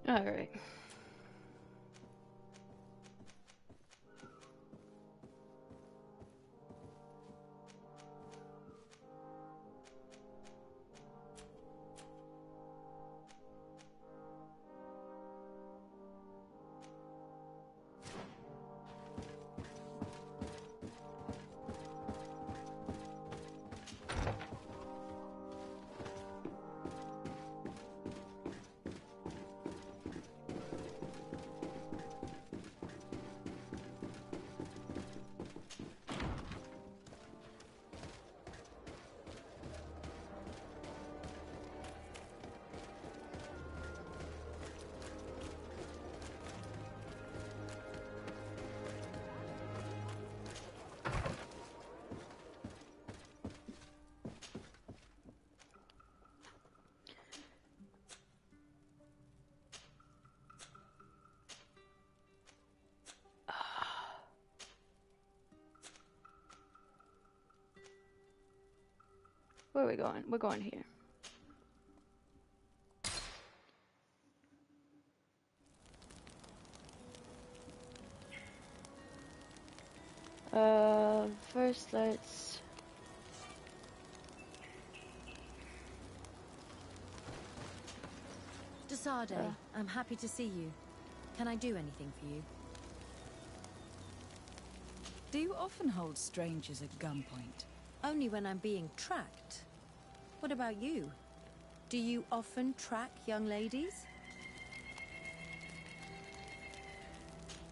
All right. Where are we going? We're going here. First let's... Desade, I'm happy to see you. Can I do anything for you? Do you often hold strangers at gunpoint? Only when I'm being tracked. What about you? Do you often track young ladies?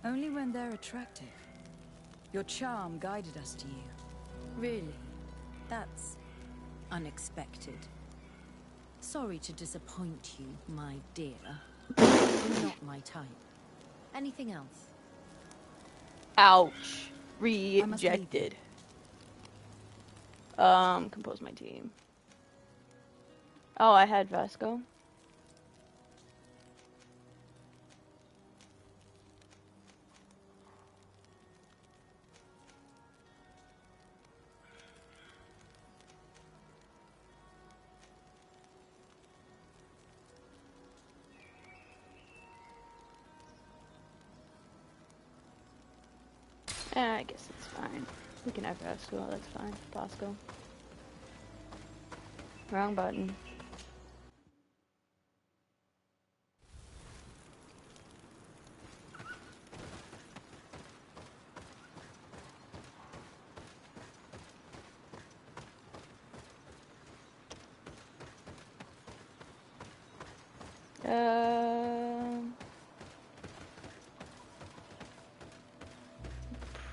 Only when they're attractive. Your charm guided us to you. Really? That's unexpected. Sorry to disappoint you, my dear. You're not my type. Anything else? Ouch. Rejected. Compose my team. Oh, I had Vasco. I guess it's fine. We can have Vasco, that's fine. Bosco. Wrong button.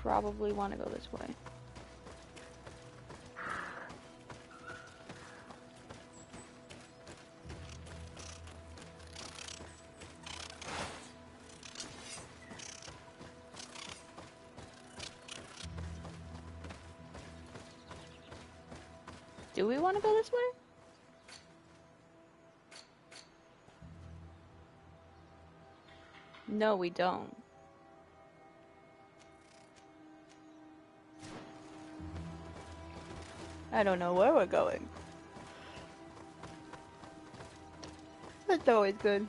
Probably want to go this way. Do we want to go this way? No, we don't. I don't know where we're going. That's always good.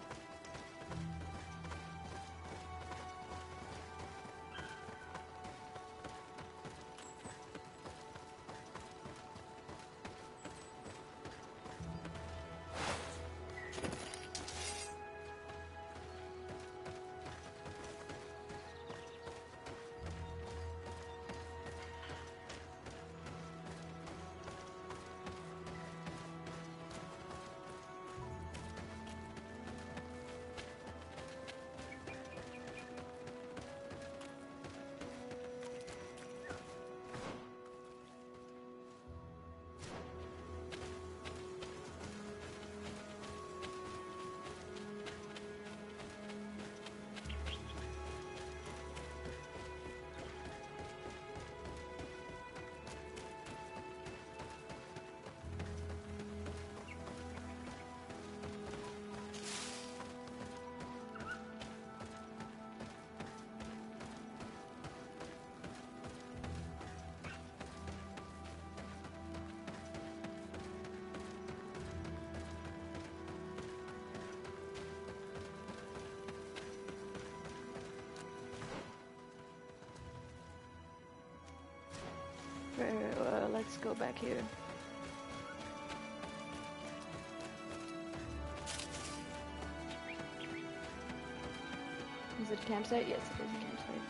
go back here. Is it a campsite? Yes, it is a campsite.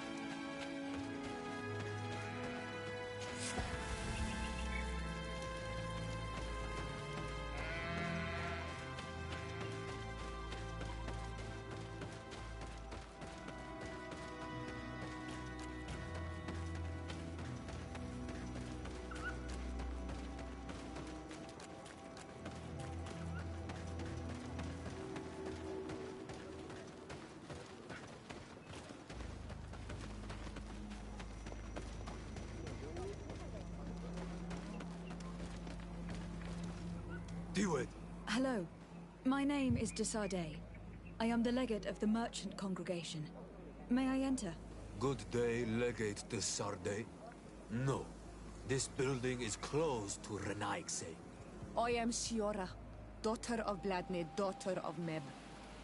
Hello. My name is Desardet. I am the legate of the merchant congregation. May I enter? Good day, Legate Desardet. No. This building is closed to Yunalescka. I am Siora, daughter of Vladne, daughter of Meb.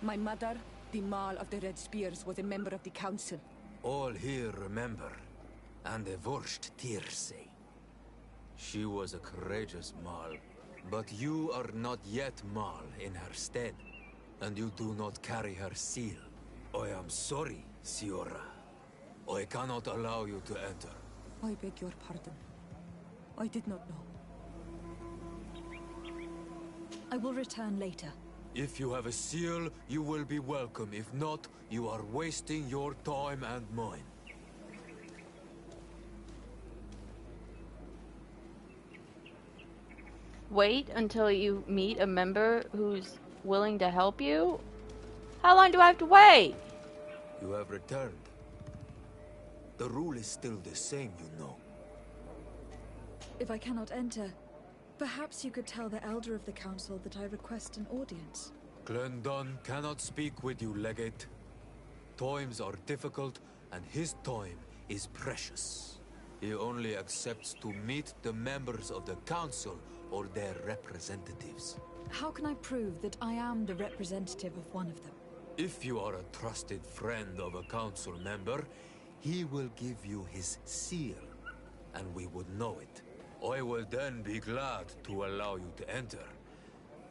My mother, the Mal of the Red Spears, was a member of the council. All here remember, and the Vorsht Tirse. She was a courageous Mal, but you are not yet Mal in her stead, and you do not carry her seal. I am sorry, Siora. I cannot allow you to enter. I beg your pardon. I did not know. I will return later. If you have a seal, you will be welcome. If not, you are wasting your time and mine. Wait until you meet a member who's willing to help you? How long do I have to wait? You have returned. The rule is still the same, you know. If I cannot enter, perhaps you could tell the elder of the council that I request an audience. Glendon cannot speak with you, Legate. Times are difficult, and his time is precious. He only accepts to meet the members of the council or their representatives. How can I prove that I am the representative of one of them? If you are a trusted friend of a council member, he will give you his seal, and we would know it. I will then be glad to allow you to enter.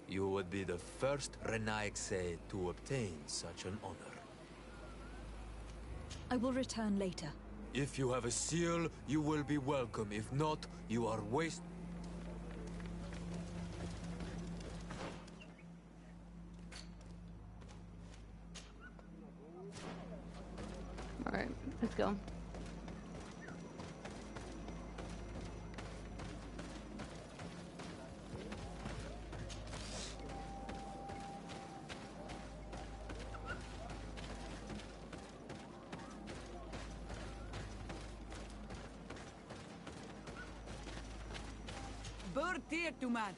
You would be the first Yunalescka to obtain such an honor. I will return later. If you have a seal, you will be welcome. If not, you are wasted. Alright, let's go. Bird dear to man.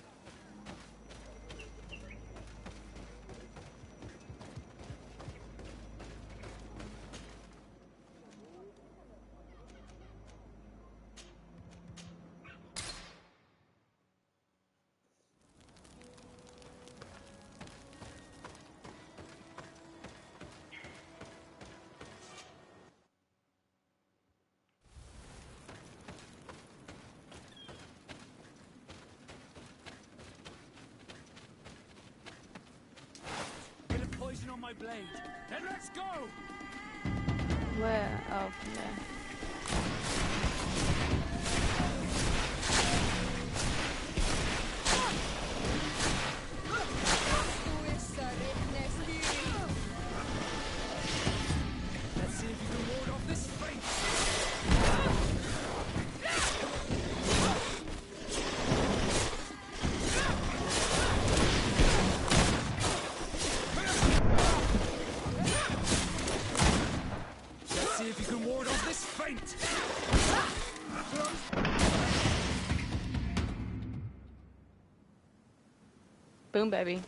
Poison on my blade. Then let's go! Where? Oh, yeah. Let's see if you can ward off this fate! Let's see if you can ward off this fate! Boom, baby.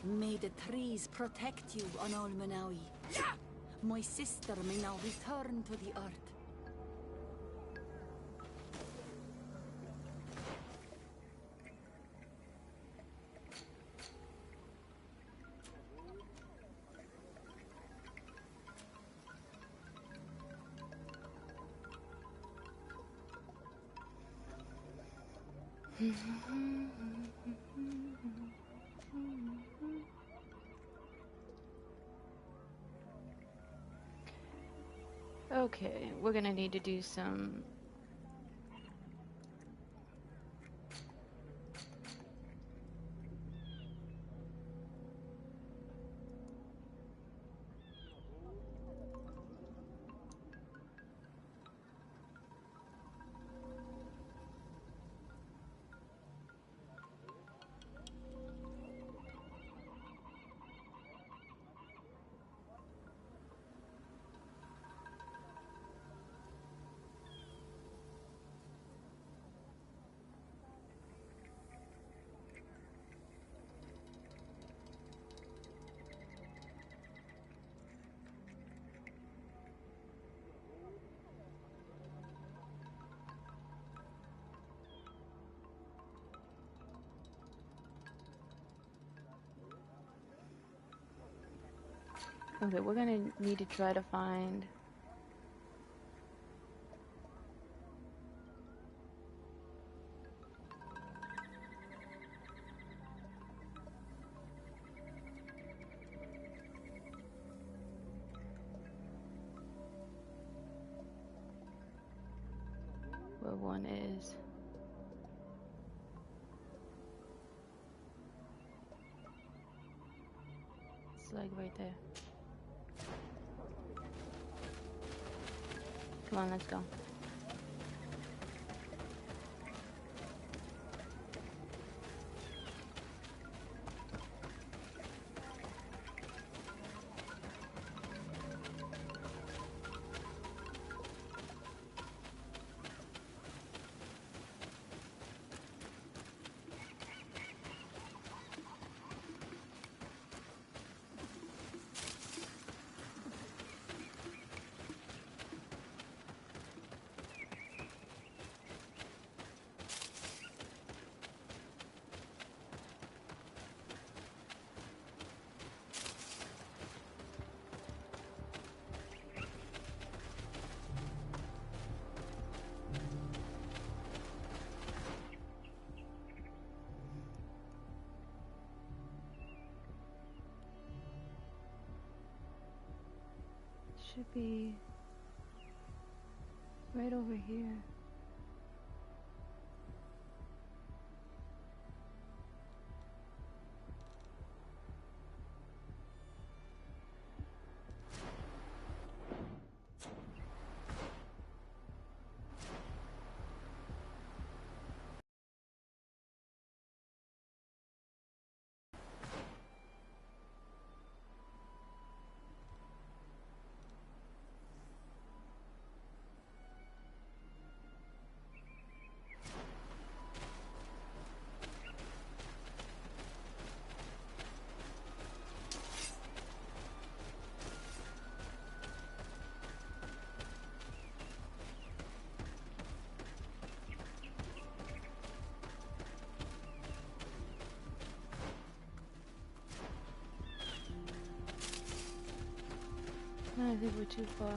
May the trees protect you on Almanawi. My sister may now return to the earth. Okay, we're gonna need to do some... Okay, we're gonna need to try to find... where one is. It's like right there. Come on, let's go. Should be right over here. No, I think we're too far.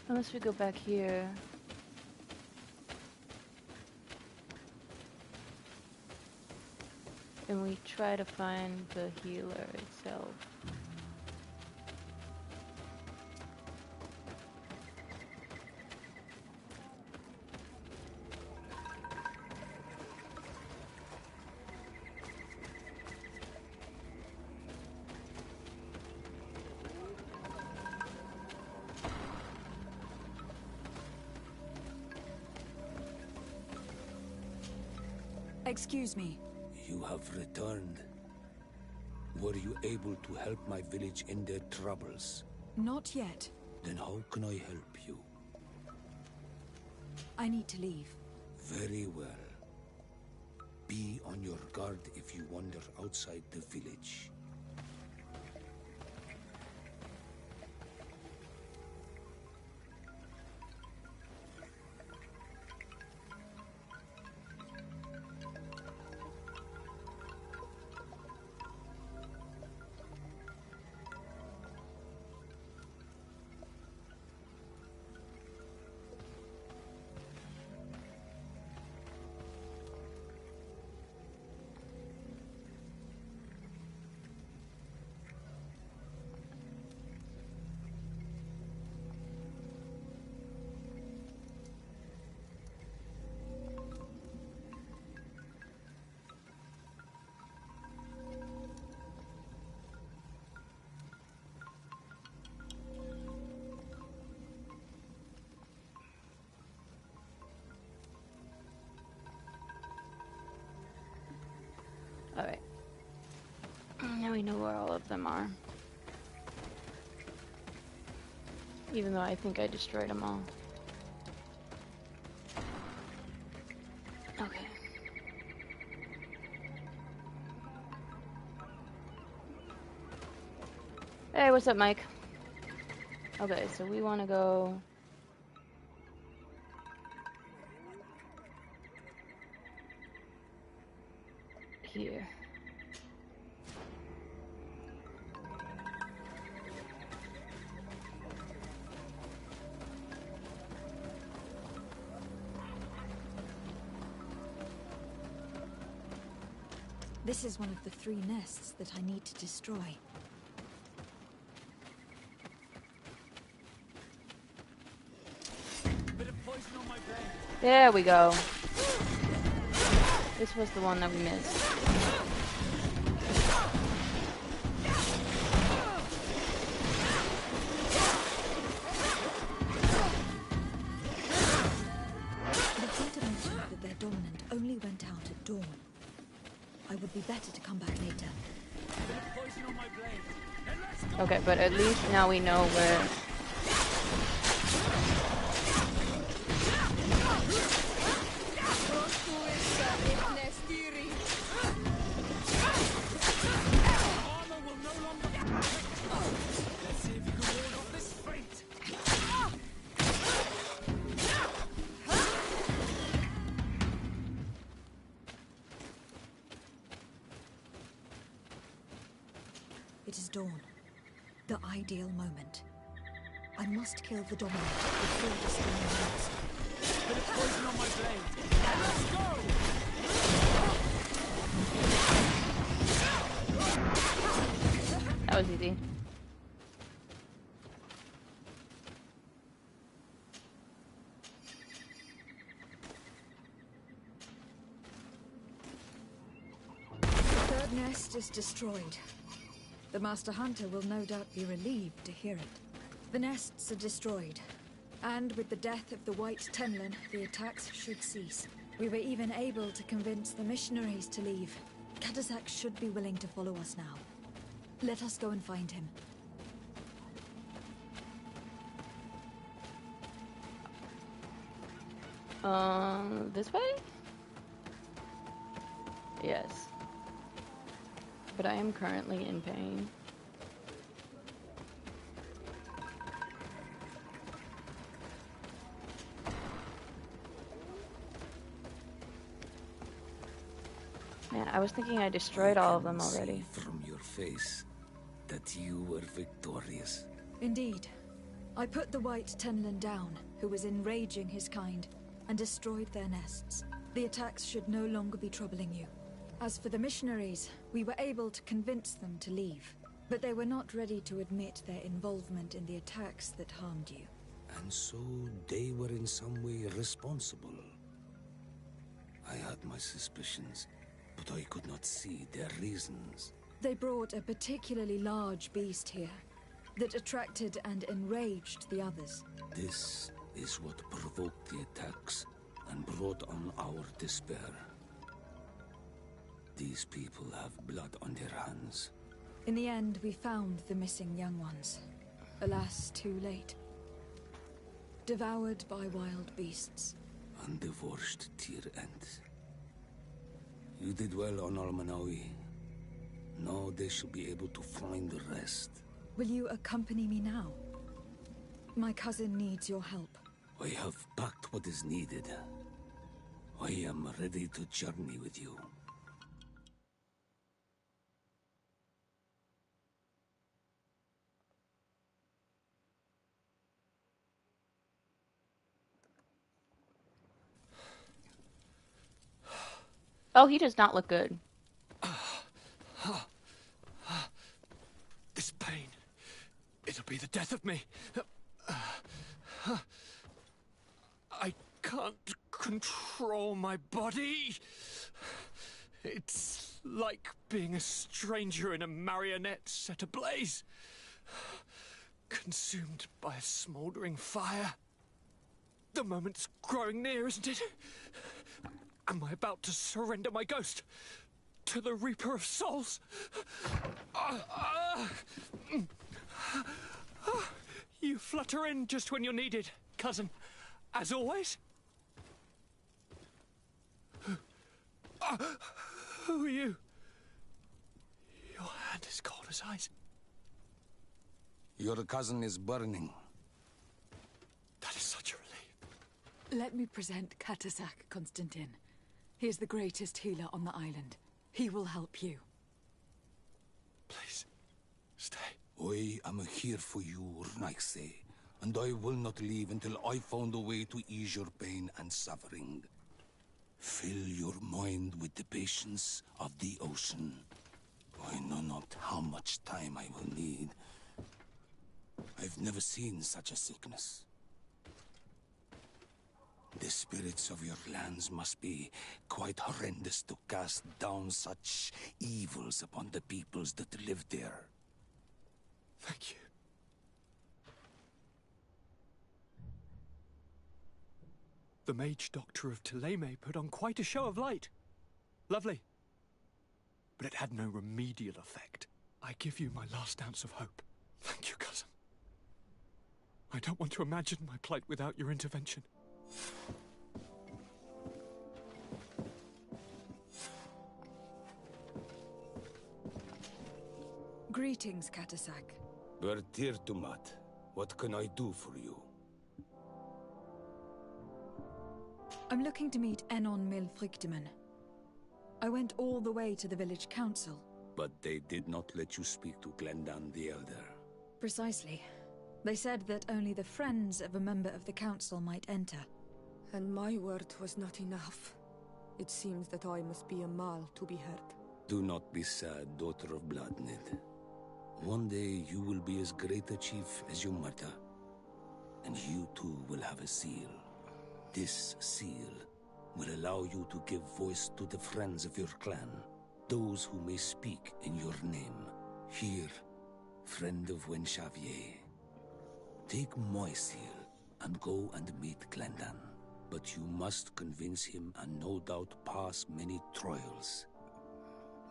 Unless we go back here. And we try to find the healer itself. Excuse me. You have returned. Were you able to help my village in their troubles? Not yet. Then how can I help you? I need to leave. Very well. Be on your guard if you wander outside the village. Alright. Now we know where all of them are. Even though I think I destroyed them all. Okay. Hey, what's up, Mike? Okay, so we want to go... here. This is one of the 3 nests that I need to destroy. Bit of poison on my blade. There we go. This was the one that we missed. The hunter mentioned that their dominant only went out at dawn. I would be better to come back later. Bit of poison on my blade. Then let's go. Okay, but at least now we know where... Armor will no longer Let's see if you can ward off this fate. It is dawn. The ideal moment. I must kill the dominant before destroying the nest. Bit of poison on my blade. Then let's go. That was easy. The 3rd nest is destroyed. The Master Hunter will no doubt be relieved to hear it. The nests are destroyed. And with the death of the White Tenlin, the attacks should cease. We were even able to convince the missionaries to leave. Kaotic should be willing to follow us now. Let us go and find him. This way? Yes. But I am currently in pain. Man, I was thinking I destroyed all of them already. See from your face that you were victorious. Indeed. I put the white tenlin down, who was enraging his kind, and destroyed their nests. The attacks should no longer be troubling you. As for the missionaries, we were able to convince them to leave, but they were not ready to admit their involvement in the attacks that harmed you. And so they were in some way responsible. I had my suspicions, but I could not see their reasons. They brought a particularly large beast here that attracted and enraged the others. This is what provoked the attacks and brought on our despair. These people have blood on their hands. In the end, we found the missing young ones. Alas, too late. Devoured by wild beasts. And divorced Tyr end. You did well on Almanawi. Now they should be able to find the rest. Will you accompany me now? My cousin needs your help. I have packed what is needed. I am ready to journey with you. Oh, he does not look good. This pain, it'll be the death of me. I can't control my body. It's like being a stranger in a marionette set ablaze. Consumed by a smouldering fire. The moment's growing near, isn't it? Am I about to surrender my ghost to the Reaper of Souls? You flutter in just when you're needed, cousin. As always. Who are you? Your hand is cold as ice. Your cousin is burning. That is such a relief. Let me present Kaotic Constantin. He is the greatest healer on the island. He will help you. Please, stay. I am here for you, Yunalescka, and I will not leave until I found a way to ease your pain and suffering. Fill your mind with the patience of the ocean. I know not how much time I will need. I've never seen such a sickness. The spirits of your lands must be quite horrendous to cast down such evils upon the peoples that live there. Thank you. The mage doctor of Thélème put on quite a show of light. Lovely. But it had no remedial effect. I give you my last ounce of hope. Thank you, cousin. I don't want to imagine my plight without your intervention. Greetings, Kaotic. Bertirtumat, what can I do for you? I'm looking to meet Enon Milfrictiman. I went all the way to the village council. But they did not let you speak to Glendan the Elder. Precisely. They said that only the friends of a member of the council might enter. And my word was not enough. It seems that I must be a Mal to be heard. Do not be sad, daughter of Bloodnid. One day you will be as great a chief as your mother. And you too will have a seal. This seal will allow you to give voice to the friends of your clan. Those who may speak in your name. Here, friend of Wenxavier. Take my seal and go and meet Glendan. But you must convince him and no doubt pass many trials.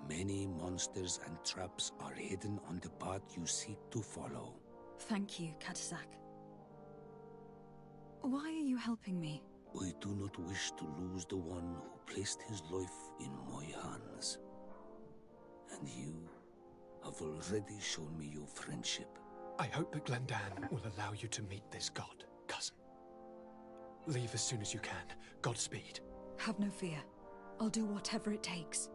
Many monsters and traps are hidden on the path you seek to follow. Thank you, Kaotic. Why are you helping me? I do not wish to lose the one who placed his life in my hands. And you have already shown me your friendship. I hope that Glendan will allow you to meet this god, cousin. Leave as soon as you can. Godspeed. Have no fear. I'll do whatever it takes.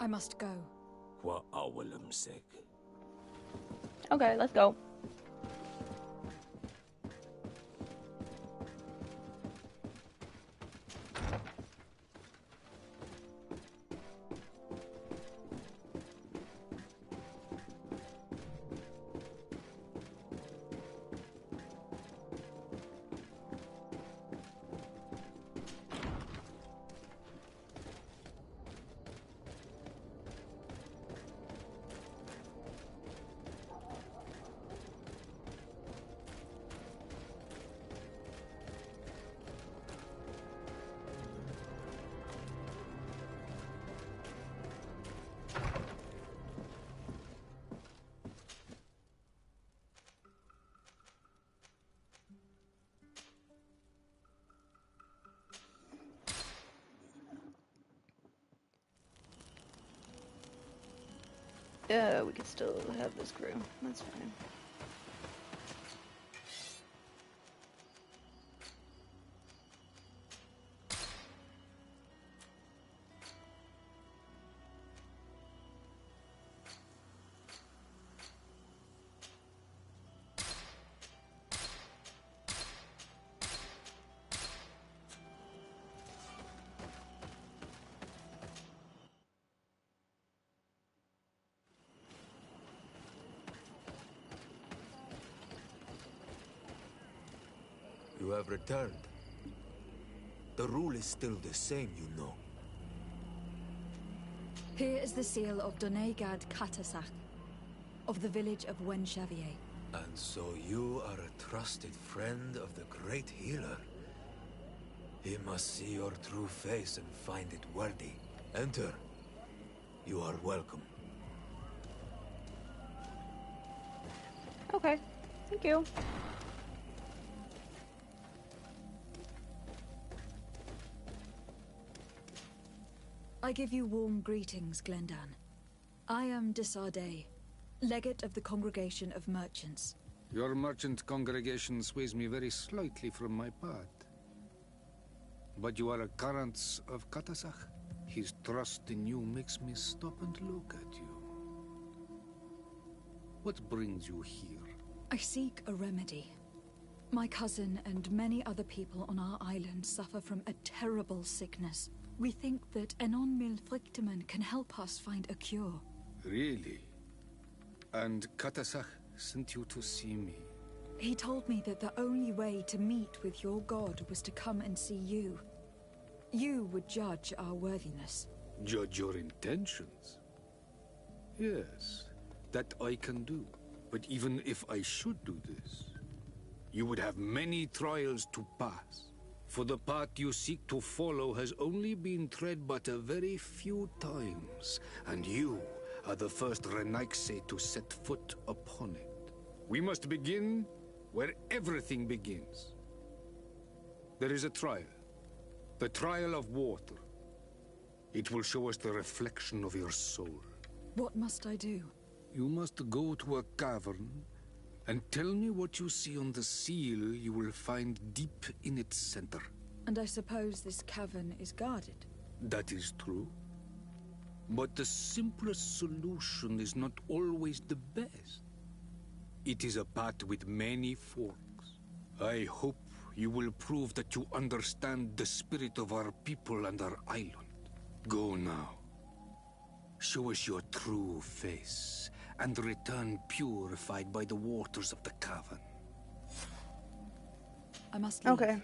I must go. Okay, let's go. We can still have this crew. That's fine. You have returned. The rule is still the same, you know. Here is the seal of Donegad Katasach, of the village of Wenchavier. And so you are a trusted friend of the great healer. He must see your true face and find it worthy. Enter. You are welcome. Okay. Thank you. I give you warm greetings, Glendan. I am Desardet, legate of the Congregation of Merchants. Your merchant congregation sways me very slightly from my path. But you are a current of Katasach. His trust in you makes me stop and look at you. What brings you here? I seek a remedy. My cousin and many other people on our island suffer from a terrible sickness. We think that Enon Milfrichteman can help us find a cure. Really? And Katasach sent you to see me? He told me that the only way to meet with your god was to come and see you. You would judge our worthiness. Judge your intentions? Yes, that I can do. But even if I should do this, you would have many trials to pass. For the path you seek to follow has only been tread but a very few times, and you are the first Renaigse to set foot upon it. We must begin where everything begins. There is a trial. The trial of water. It will show us the reflection of your soul. What must I do? You must go to a cavern and tell me what you see on the seal you will find deep in its center. And I suppose this cavern is guarded? That is true. But the simplest solution is not always the best. It is a path with many forks. I hope you will prove that you understand the spirit of our people and our island. Go now. Show us your true face, and return purified by the waters of the cavern. I must leave. Okay.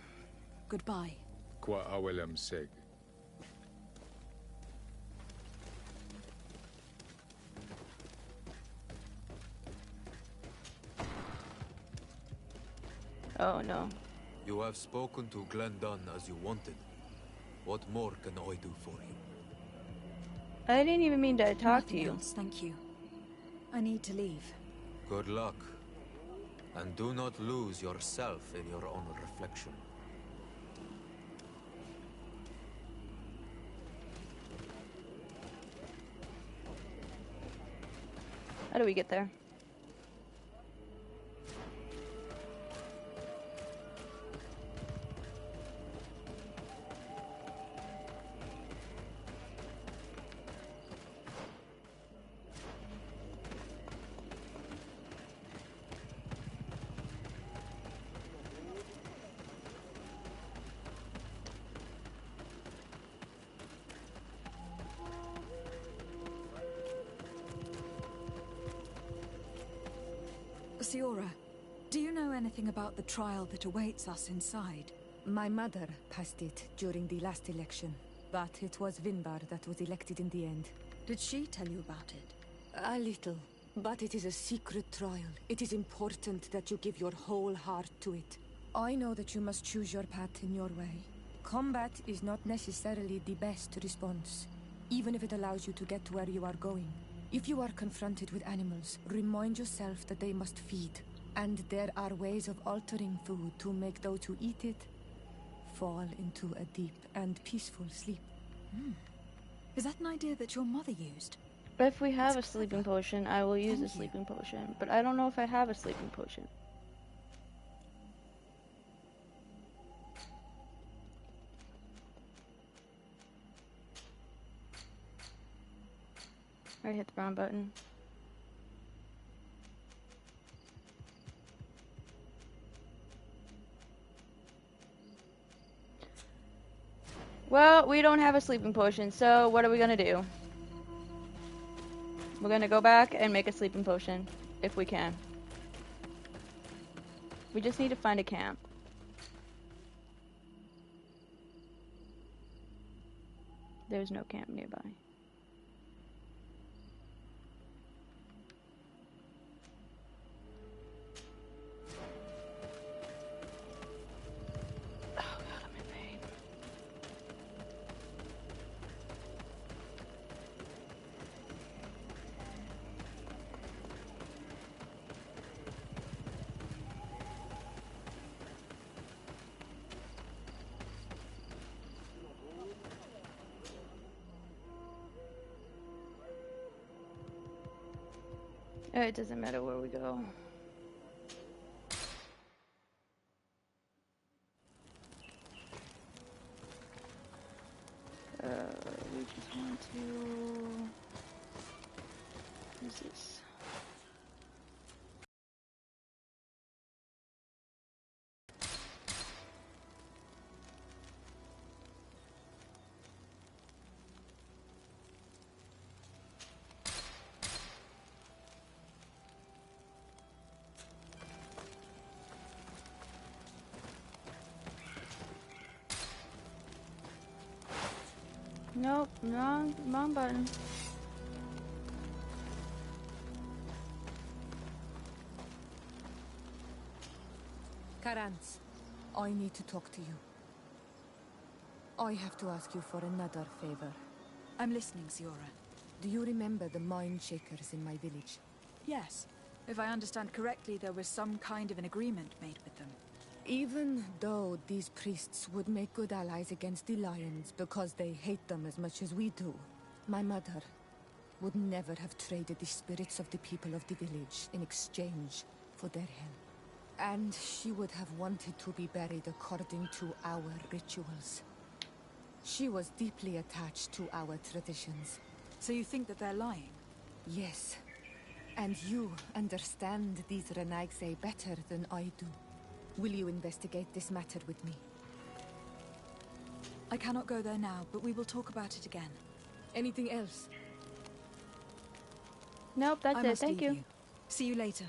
Goodbye. Qua awelem seg. Oh no. You have spoken to Glendan as you wanted. What more can I do for you? I didn't even mean to talk to Nothing you. else, thank you. I need to leave. Good luck. And do not lose yourself in your own reflection. How do we get there? Siora, do you know anything about the trial that awaits us inside? My mother passed it during the last election, but it was Vinbar that was elected in the end. Did she tell you about it? A little, but it is a secret trial. It is important that you give your whole heart to it. I know that you must choose your path in your way. Combat is not necessarily the best response, even if it allows you to get to where you are going. If you are confronted with animals, remind yourself that they must feed, and there are ways of altering food to make those who eat it fall into a deep and peaceful sleep. Is that an idea that your mother used? If we have a sleeping potion, I will use a sleeping potion. But I don't know if I have a sleeping potion. I hit the wrong button. Well, we don't have a sleeping potion, so what are we gonna do? We're gonna go back and make a sleeping potion, if we can. We just need to find a camp. There's no camp nearby. It doesn't matter where we go. We just want to... Who's this? Nope, wrong button. Karans, I need to talk to you. I have to ask you for another favor. I'm listening, Siora. Do you remember the mine shakers in my village? Yes. If I understand correctly, there was some kind of an agreement made with them. Even though these priests would make good allies against the lions because they hate them as much as we do, my mother would never have traded the spirits of the people of the village in exchange for their help. And she would have wanted to be buried according to our rituals. She was deeply attached to our traditions. So you think that they're lying? Yes. And you understand these Renaigse better than I do. Will you investigate this matter with me? I cannot go there now, but we will talk about it again. Anything else? Nope, that's it. Thank you. See you later.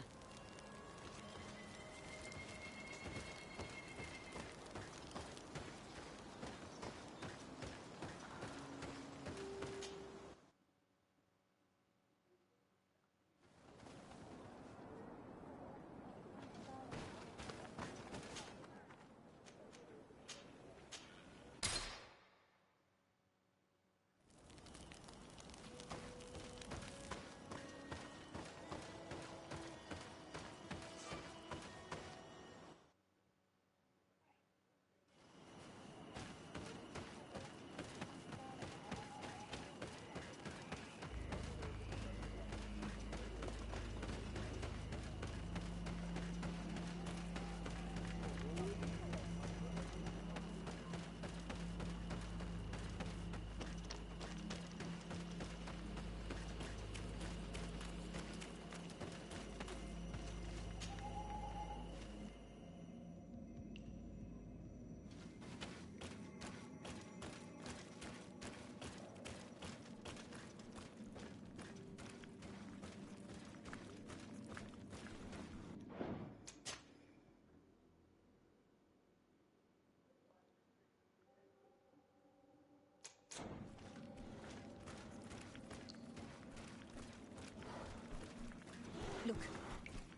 Look,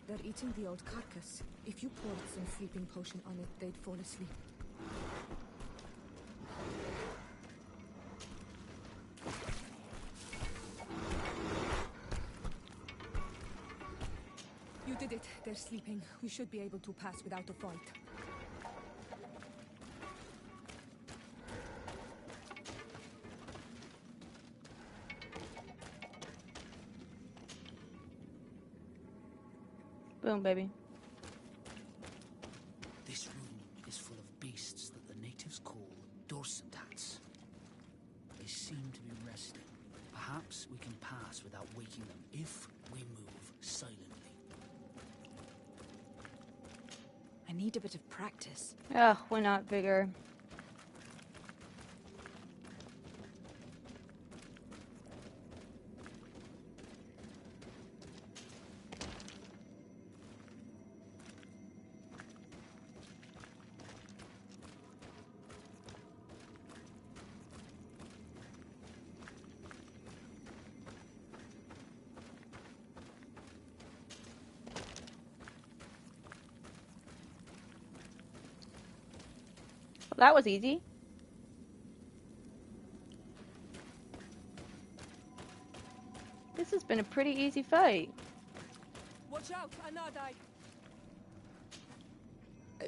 they're eating the old carcass. If you poured some sleeping potion on it, they'd fall asleep. You did it. They're sleeping. We should be able to pass without a fight. Boom, baby. This room is full of beasts that the natives call dorsentats. They seem to be resting. Perhaps we can pass without waking them if we move silently. I need a bit of practice. Ugh, we're not bigger. That was easy. This has been a pretty easy fight. Watch out, Anadai!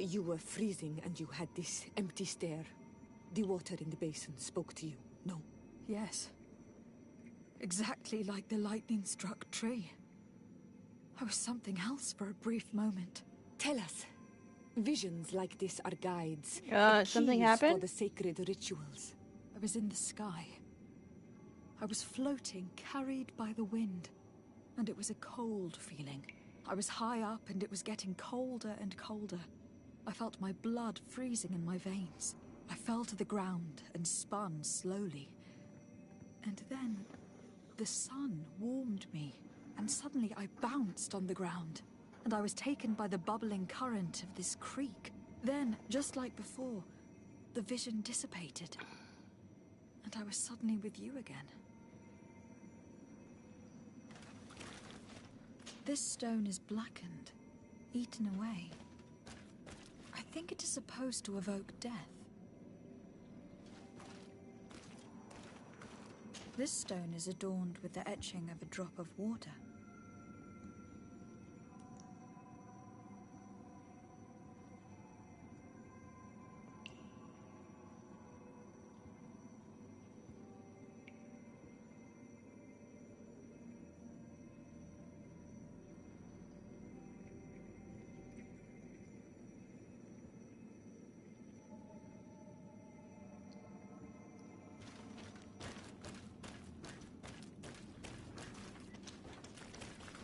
You were freezing and you had this empty stare. The water in the basin spoke to you, no? Yes. Exactly like the lightning-struck tree. I was something else for a brief moment. Tell us. Visions like this are guides. Something keys happened? for the sacred rituals. I was in the sky. I was floating, carried by the wind. And it was a cold feeling. I was high up and it was getting colder and colder. I felt my blood freezing in my veins. I fell to the ground and spun slowly. And then the sun warmed me, and suddenly I bounced on the ground. And I was taken by the bubbling current of this creek. Then, just like before, the vision dissipated. And I was suddenly with you again. This stone is blackened, eaten away. I think it is supposed to evoke death. This stone is adorned with the etching of a drop of water.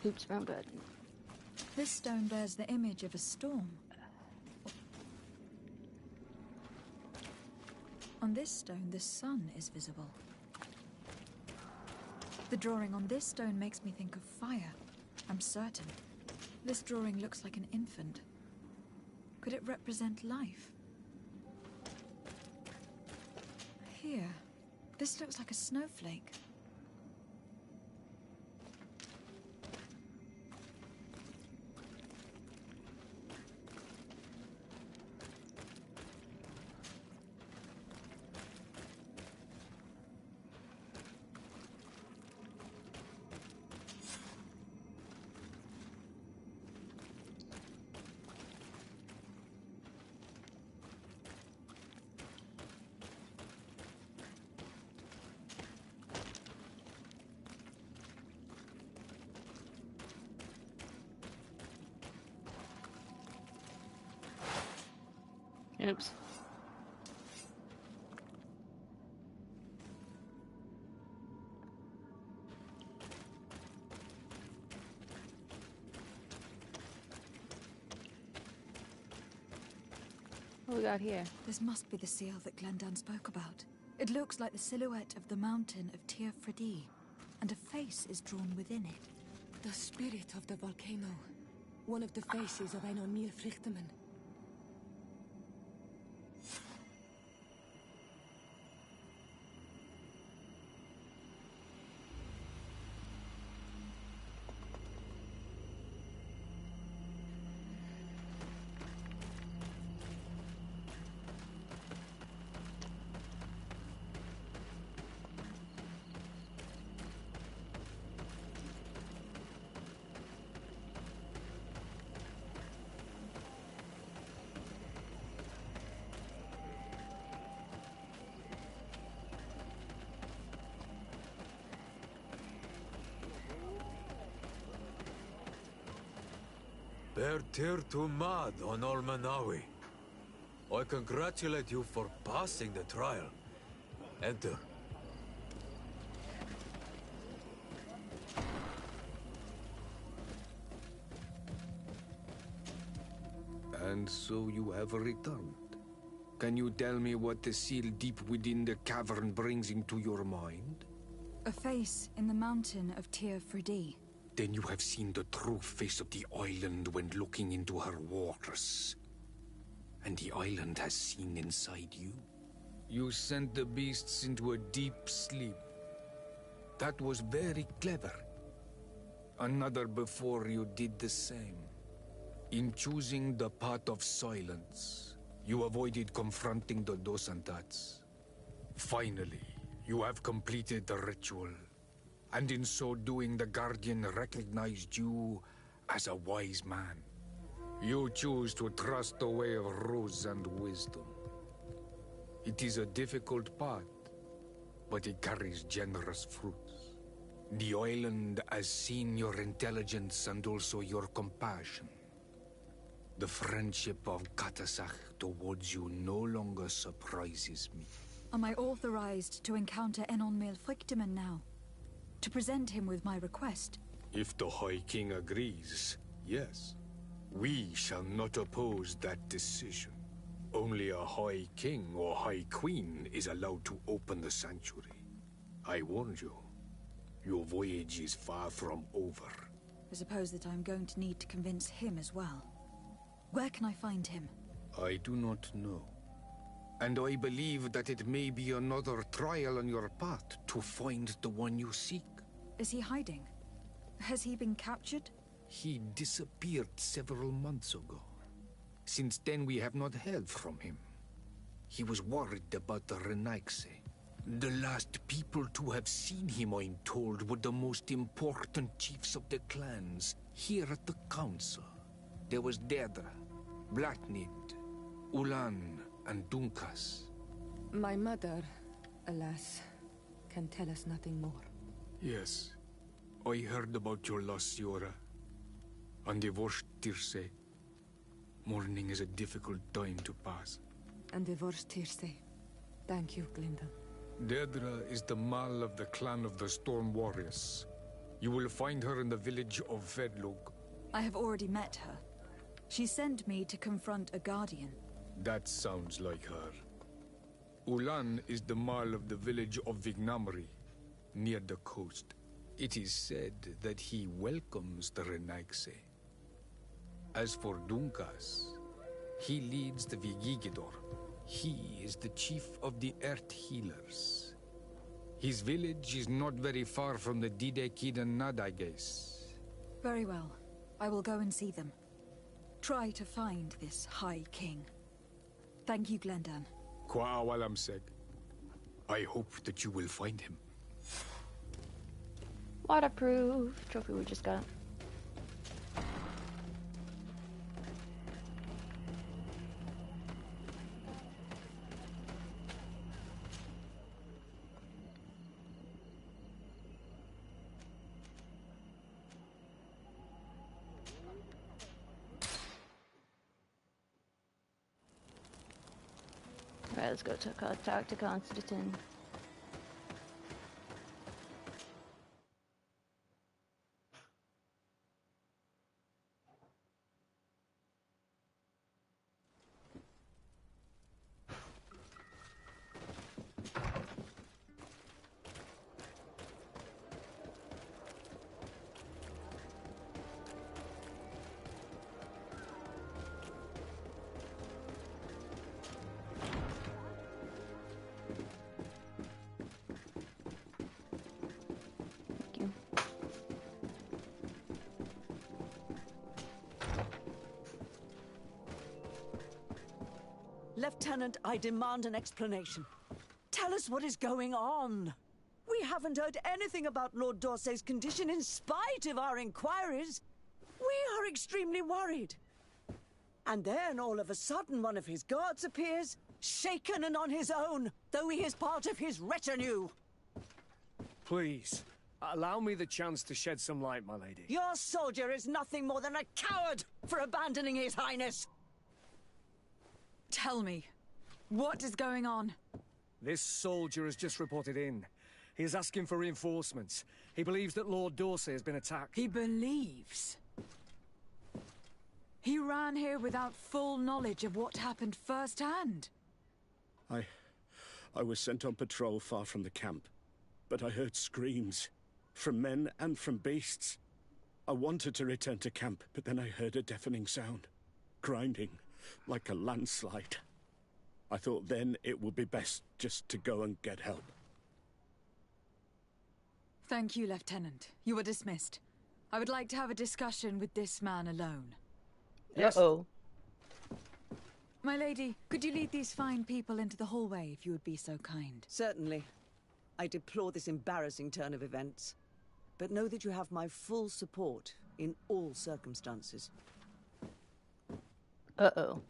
Oops, wrong button. This stone bears the image of a storm. On this stone, the sun is visible. The drawing on this stone makes me think of fire. I'm certain. This drawing looks like an infant. Could it represent life? Here, this looks like a snowflake. Oops. What we got here? This must be the seal that Glendan spoke about. It looks like the silhouette of the mountain of Tir Fredi, and a face is drawn within it. The spirit of the volcano. One of the faces of Ein O'Neill Frichterman. Per tir to mad on Olmanawi. I congratulate you for passing the trial. Enter. And so you have returned. Can you tell me what the seal deep within the cavern brings into your mind? A face in the mountain of Tir Fridi. Then you have seen the true face of the island when looking into her waters. And the island has seen inside you. You sent the beasts into a deep sleep. That was very clever. Another before you did the same. In choosing the path of silence, you avoided confronting the Dosantats. Finally, you have completed the ritual. And in so doing, the Guardian recognized you as a wise man. You choose to trust the way of rules and wisdom. It is a difficult path, but it carries generous fruits. The island has seen your intelligence and also your compassion. The friendship of Katasach towards you no longer surprises me. Am I authorized to encounter Enon Maelfrictiman now? To present him with my request? If the High King agrees, yes. We shall not oppose that decision. Only a High King or High Queen is allowed to open the sanctuary. I warned you. Your voyage is far from over. I suppose that I'm going to need to convince him as well. Where can I find him? I do not know. And I believe that it may be another trial on your path to find the one you seek. Is he hiding? Has he been captured? He disappeared several months ago. Since then we have not heard from him. He was worried about the Yunalescka. The last people to have seen him, I'm told, were the most important chiefs of the clans here at the council. There was Deirdre, Blatnid, Ulan, and Dunkas. My mother, alas, can tell us nothing more. Yes, I heard about your loss, Siora. And divorced Tirce. Mourning is a difficult time to pass. And divorced Tirce. Thank you, Glyndon. Deirdre is the Mal of the clan of the Storm Warriors. You will find her in the village of Vedlog. I have already met her. She sent me to confront a guardian. That sounds like her. Ulan is the Mal of the village of Vignamri, near the coast. It is said that he welcomes the Yunalescka. As for Dunkas, he leads the Vigigidor. He is the chief of the Earth Healers. His village is not very far from the Didekidan Nadages. Very well. I will go and see them. Try to find this High King. Thank you, Glendan. Yunalescka. I hope that you will find him. Waterproof trophy we just got. Alright, let's go talk to Constantine. Lieutenant, I demand an explanation. Tell us what is going on. We haven't heard anything about Lord Dorsey's condition in spite of our inquiries. We are extremely worried. And then, all of a sudden, one of his guards appears, shaken and on his own, though he is part of his retinue. Please, Allow me the chance to shed some light, my lady. Your soldier is nothing more than a coward for abandoning His Highness! Tell me, what is going on? This soldier has just reported in. He is asking for reinforcements. He believes that Lord Dorsey has been attacked. He believes? He ran here without full knowledge of what happened firsthand. I was sent on patrol far from the camp, but I heard screams, from men and from beasts. I wanted to return to camp, but then I heard a deafening sound, grinding, like a landslide. I thought then it would be best just to go and get help. Thank you, Lieutenant. You are dismissed. I would like to have a discussion with this man alone. Yes. Uh-oh. My lady, could you lead these fine people into the hallway if you would be so kind? Certainly. I deplore this embarrassing turn of events, but know that you have my full support in all circumstances. Uh-oh.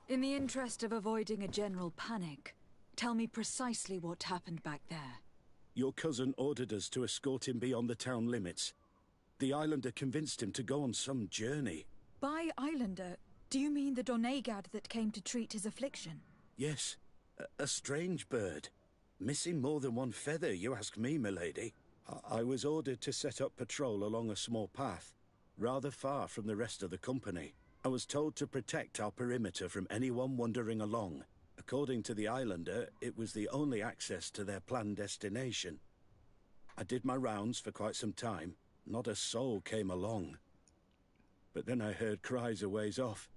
In the interest of avoiding a general panic, tell me precisely what happened back there. Your cousin ordered us to escort him beyond the town limits. The islander convinced him to go on some journey. By islander, do you mean the Donegad that came to treat his affliction? Yes, a strange bird. Missing more than one feather, you ask me, milady. I was ordered to set up patrol along a small path, rather far from the rest of the company. I was told to protect our perimeter from anyone wandering along. According to the islander, it was the only access to their planned destination. I did my rounds for quite some time. Not a soul came along. But then I heard cries a ways off,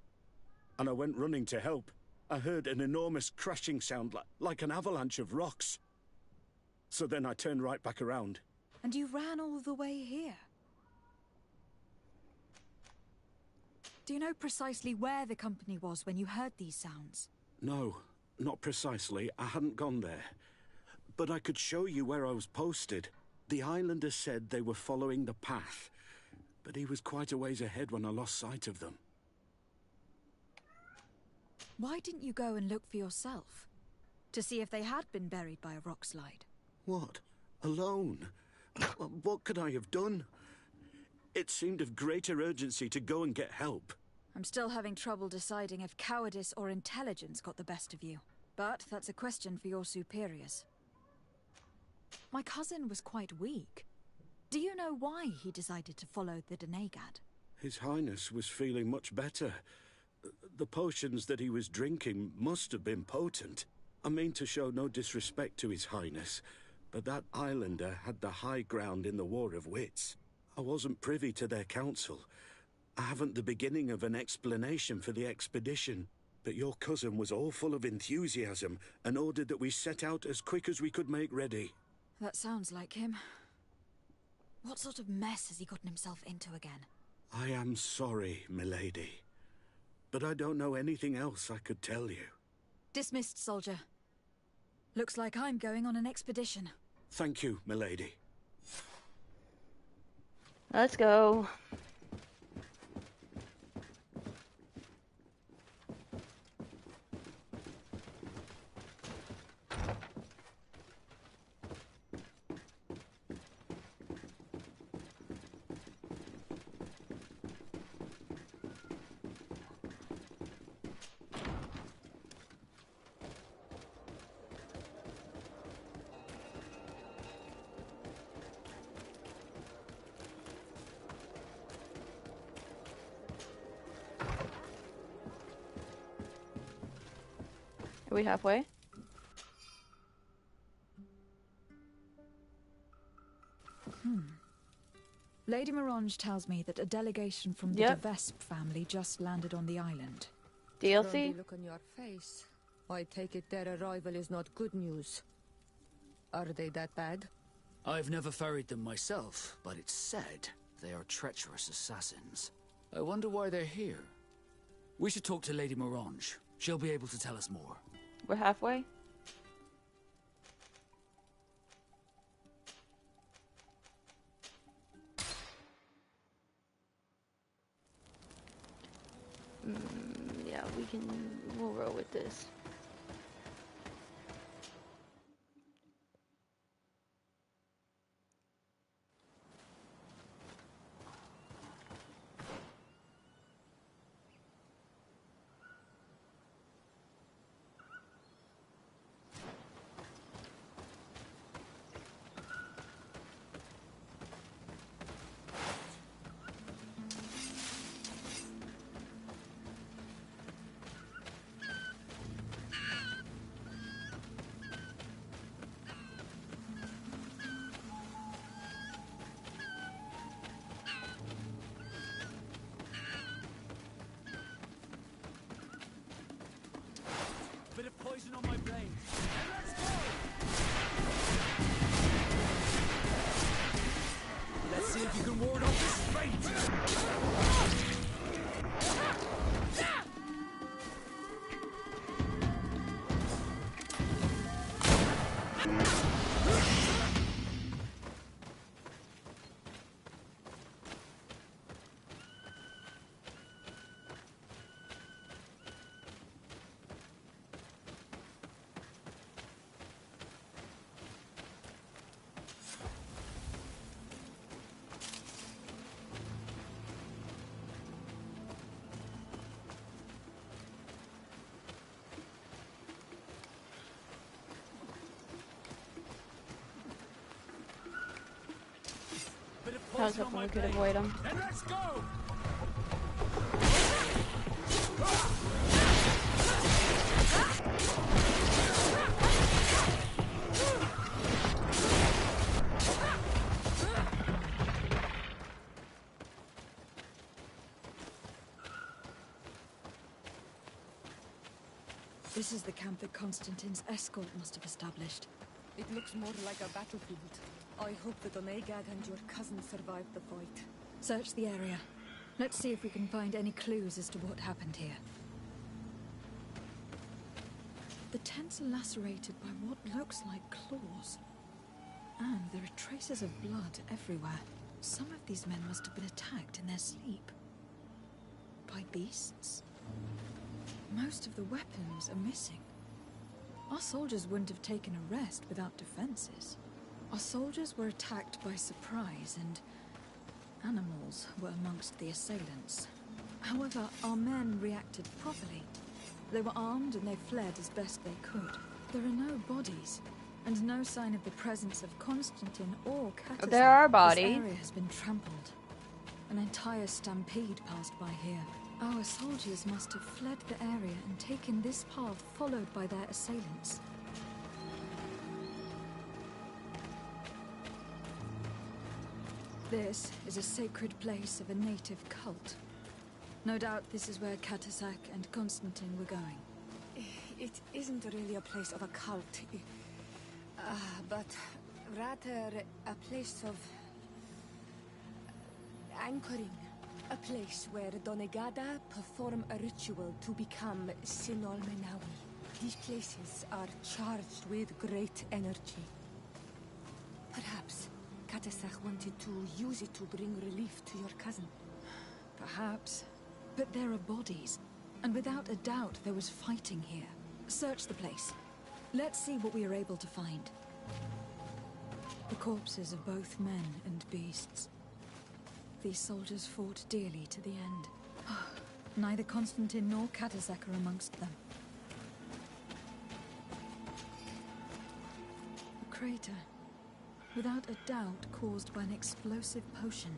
and I went running to help. I heard an enormous crashing sound like an avalanche of rocks. So then I turned right back around. And you ran all the way here? Do you know precisely where the company was when you heard these sounds? No, not precisely. I hadn't gone there. But I could show you where I was posted. The islander said they were following the path, but he was quite a ways ahead when I lost sight of them. Why didn't you go and look for yourself? To see if they had been buried by a rock slide? What? Alone? What could I have done? It seemed of greater urgency to go and get help. I'm still having trouble deciding if cowardice or intelligence got the best of you. But that's a question for your superiors. My cousin was quite weak. Do you know why he decided to follow the Donegad? His Highness was feeling much better. The potions that he was drinking must have been potent. I mean to show no disrespect to His Highness, but that islander had the high ground in the War of Wits. I wasn't privy to their counsel. I haven't the beginning of an explanation for the expedition, but your cousin was all full of enthusiasm and ordered that we set out as quick as we could make ready. That sounds like him. What sort of mess has he gotten himself into again? I am sorry, milady, but I don't know anything else I could tell you. Dismissed, soldier. Looks like I'm going on an expedition. Thank you, milady. Let's go. Are we halfway? Lady Morange tells me that a delegation from the de Vespe family just landed on the island. DLC? From the look on your face, I take it their arrival is not good news. Are they that bad? I've never ferried them myself, but it's said they are treacherous assassins. I wonder why they're here. We should talk to Lady Morange. She'll be able to tell us more. We're halfway? Yeah, we'll roll with this. blade. And let's go! Let's see if you can ward off this fate! I was hoping we could avoid him. And let's go! This is the camp that Constantine's escort must have established. It looks more like a battlefield. I hope that Onegad and your cousin survived the fight. Search the area. Let's see if we can find any clues as to what happened here. The tents are lacerated by what looks like claws. And there are traces of blood everywhere. Some of these men must have been attacked in their sleep. By beasts? Most of the weapons are missing. Our soldiers wouldn't have taken a rest without defenses. Our soldiers were attacked by surprise, and animals were amongst the assailants. However, our men reacted properly. They were armed and they fled as best they could. There are no bodies, and no sign of the presence of Constantine or Kaotic. There are bodies. This area has been trampled. An entire stampede passed by here. Our soldiers must have fled the area and taken this path followed by their assailants. This is a sacred place of a native cult. No doubt this is where Kaotic and Constantine were going. It isn't really a place of a cult, but rather a place of anchoring. A place where Donegada perform a ritual to become Sinol Menawi. These places are charged with great energy. Perhaps Kaotic wanted to use it to bring relief to your cousin. Perhaps. But there are bodies, and without a doubt there was fighting here. Search the place. Let's see what we are able to find. The corpses of both men and beasts. These soldiers fought dearly to the end. Neither Constantine nor Kaotic are amongst them. A crater, without a doubt caused by an explosive potion.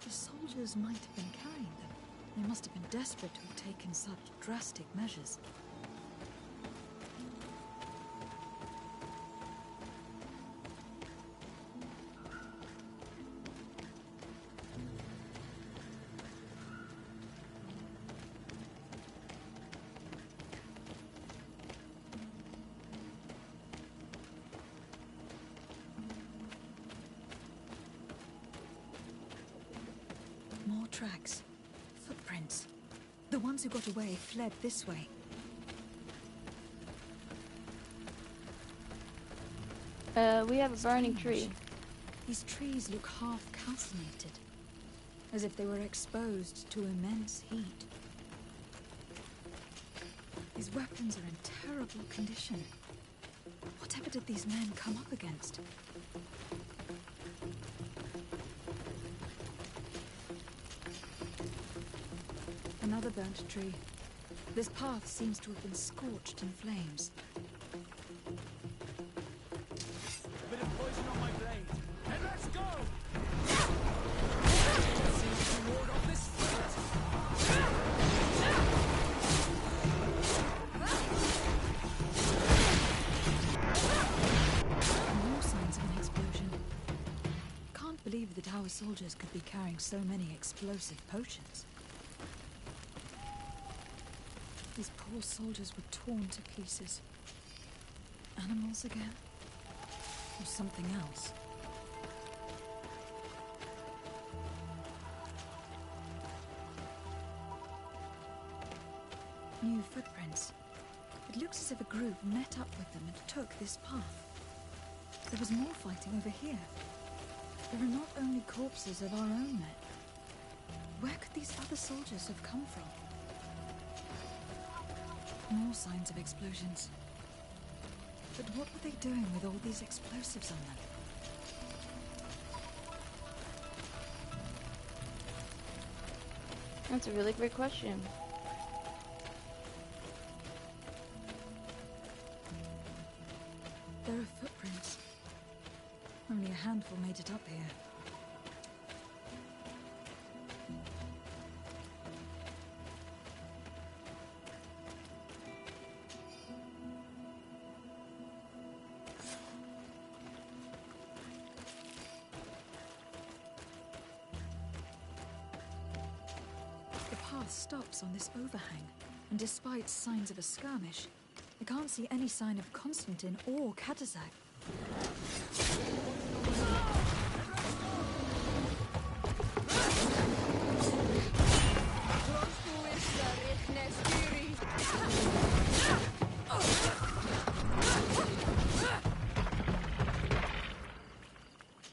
The soldiers might have been carrying them. They must have been desperate to have taken such drastic measures. More tracks. Footprints. The ones who got away fled this way. We have a burning tree. These trees look half calcinated, as if they were exposed to immense heat. These weapons are in terrible condition. Whatever did these men come up against? Another burnt tree. This path seems to have been scorched in flames. A bit of poison on my blade. And let's go! Let's see if we can ward off this fate. More signs of an explosion. Can't believe that our soldiers could be carrying so many explosive potions. These poor soldiers were torn to pieces. Animals again? Or something else? New footprints. It looks as if a group met up with them and took this path. There was more fighting over here. There are not only corpses of our own men. Where could these other soldiers have come from? More signs of explosions. But what were they doing with all these explosives on them? That's a really great question. There are footprints. Only a handful made it up here. The path stops on this overhang, and despite signs of a skirmish, I can't see any sign of Constantine or Kaotic.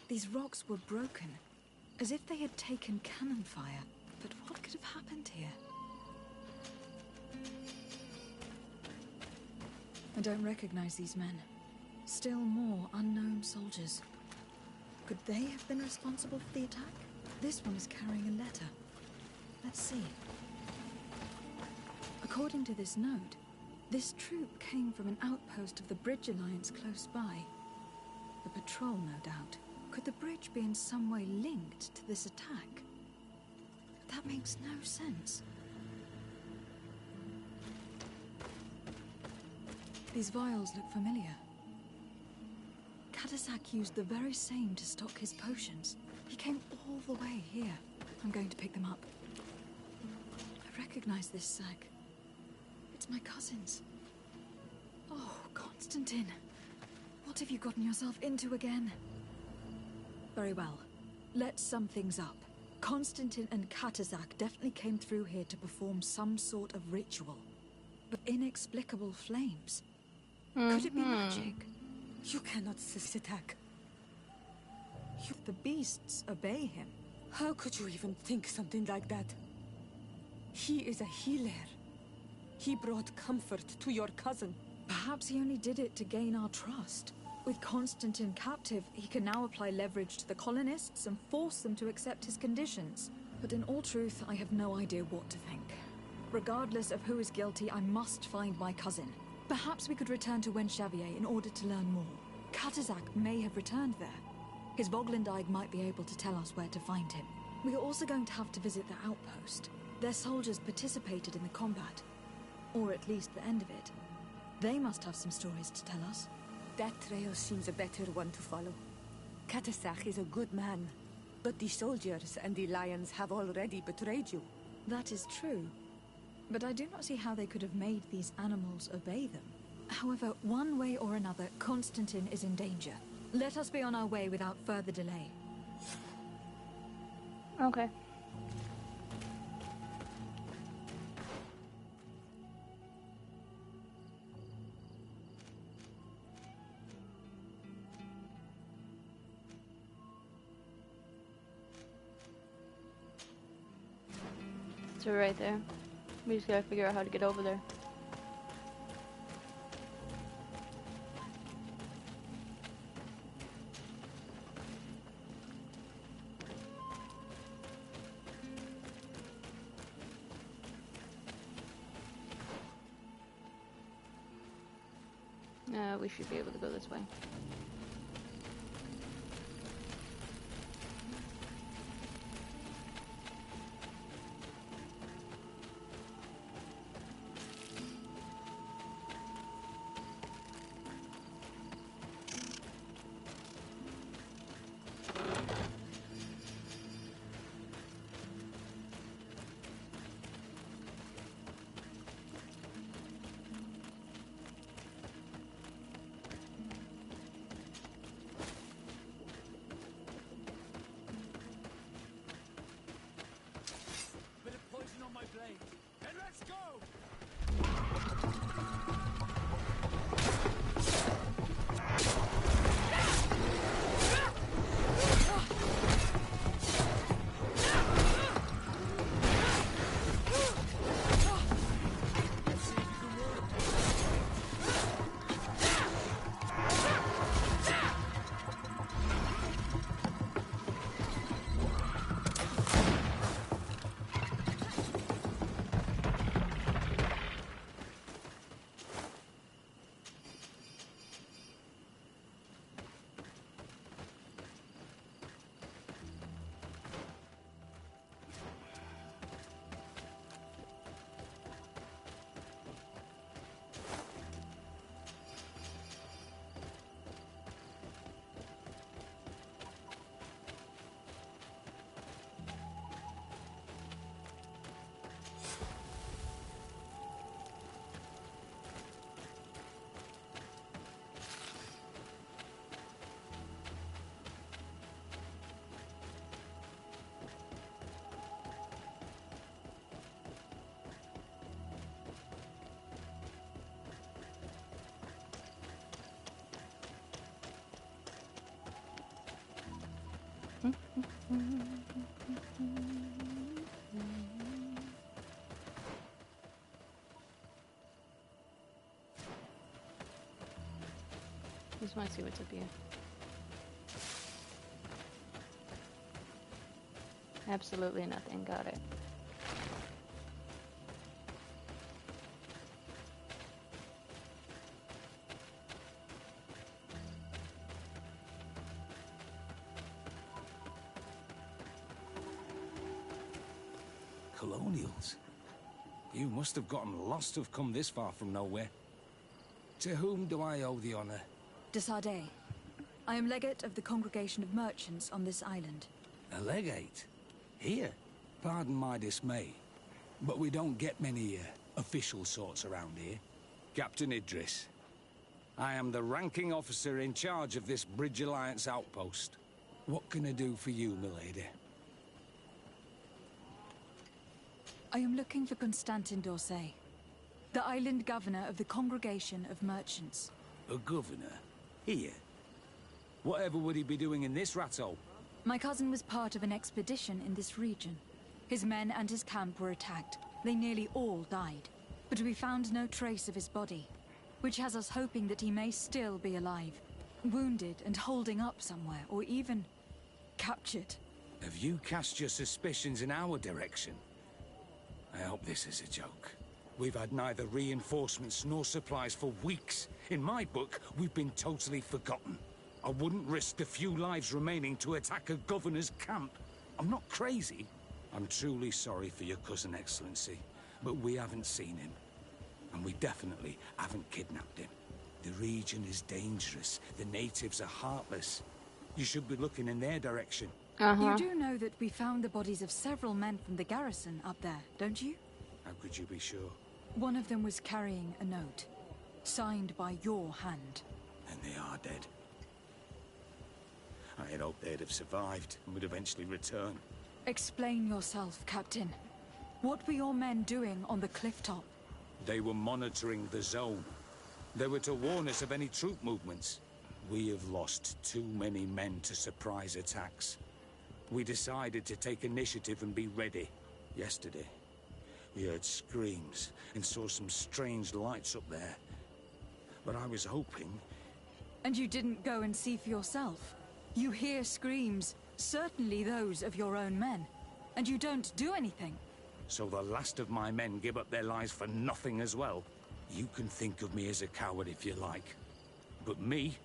These rocks were broken, as if they had taken cannon fire. But what could have happened here? I don't recognize these men. Still more unknown soldiers. Could they have been responsible for the attack? This one is carrying a letter. Let's see. According to this note, this troop came from an outpost of the Bridge Alliance close by. The patrol, no doubt. Could the bridge be in some way linked to this attack? That makes no sense. These vials look familiar. Kaotic used the very same to stock his potions. He came all the way here. I'm going to pick them up. I recognize this sack. It's my cousin's. Oh, Constantine. What have you gotten yourself into again? Very well. Let's sum things up. Constantine and Kaotic definitely came through here to perform some sort of ritual. But inexplicable flames. Could it be magic? You cannot attack. The beasts obey him. How could you even think something like that? He is a healer. He brought comfort to your cousin. Perhaps he only did it to gain our trust. With Constantine captive, he can now apply leverage to the colonists and force them to accept his conditions. But in all truth, I have no idea what to think. Regardless of who is guilty, I must find my cousin. Perhaps we could return to Wenxavier in order to learn more. Kaotic may have returned there. His Voglindaig might be able to tell us where to find him. We are also going to have to visit the outpost. Their soldiers participated in the combat. Or at least the end of it. They must have some stories to tell us. That trail seems a better one to follow. Kaotic is a good man, but the soldiers and the lions have already betrayed you. That is true. But I do not see how they could have made these animals obey them. However, one way or another, Constantine is in danger. Let us be on our way without further delay. Okay. So right there. We just gotta figure out how to get over there. We should be able to go this way. Just want to see what's up here. Absolutely nothing. Got it. Colonials? You must have gotten lost to have come this far from nowhere. To whom do I owe the honor? Desade. I am legate of the Congregation of Merchants on this island. A legate? Here? Pardon my dismay, but we don't get many official sorts around here. Captain Idris. I am the ranking officer in charge of this Bridge Alliance outpost. What can I do for you, milady? I am looking for Constantin d'Orsay, the island governor of the Congregation of Merchants. A governor? Here? Whatever would he be doing in this rattle? My cousin was part of an expedition in this region. His men and his camp were attacked. They nearly all died. But we found no trace of his body, which has us hoping that he may still be alive, wounded and holding up somewhere, or even captured. Have you cast your suspicions in our direction? I hope this is a joke. We've had neither reinforcements nor supplies for weeks. In my book, we've been totally forgotten. I wouldn't risk the few lives remaining to attack a governor's camp. I'm not crazy. I'm truly sorry for your cousin, Excellency, but we haven't seen him. And we definitely haven't kidnapped him. The region is dangerous. The natives are heartless. You should be looking in their direction. You do know that we found the bodies of several men from the garrison up there, don't you? How could you be sure? One of them was carrying a note, signed by your hand. And they are dead. I had hoped they'd have survived and would eventually return. Explain yourself, Captain. What were your men doing on the cliff top? They were monitoring the zone. They were to warn us of any troop movements. We have lost too many men to surprise attacks. We decided to take initiative and be ready. Yesterday, we heard screams and saw some strange lights up there. But I was hoping... And you didn't go and see for yourself? You hear screams, certainly those of your own men, and you don't do anything. So the last of my men give up their lives for nothing as well? You can think of me as a coward if you like. But me,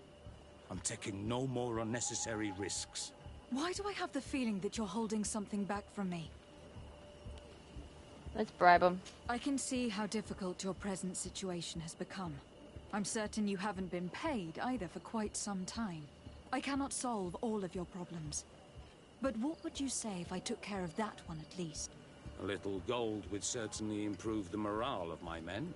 I'm taking no more unnecessary risks. Why do I have the feeling that you're holding something back from me? Let's bribe him. I can see how difficult your present situation has become. I'm certain you haven't been paid either for quite some time. I cannot solve all of your problems. But what would you say if I took care of that one at least? A little gold would certainly improve the morale of my men.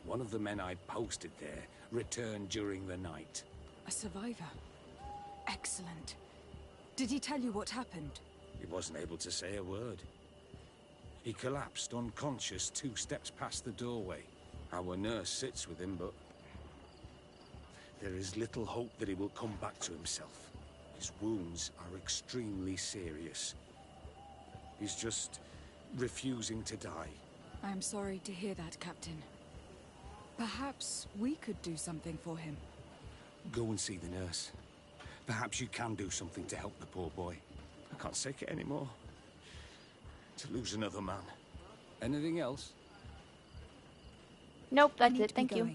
One of the men I posted there returned during the night. A survivor? Excellent. Did he tell you what happened? He wasn't able to say a word. He collapsed unconscious 2 steps past the doorway. Our nurse sits with him, but there is little hope that he will come back to himself. His wounds are extremely serious. He's just refusing to die. I am sorry to hear that, Captain. Perhaps we could do something for him. Go and see the nurse. Perhaps you can do something to help the poor boy. I can't take it anymore. To lose another man. Anything else? Nope, that's it. Thank you.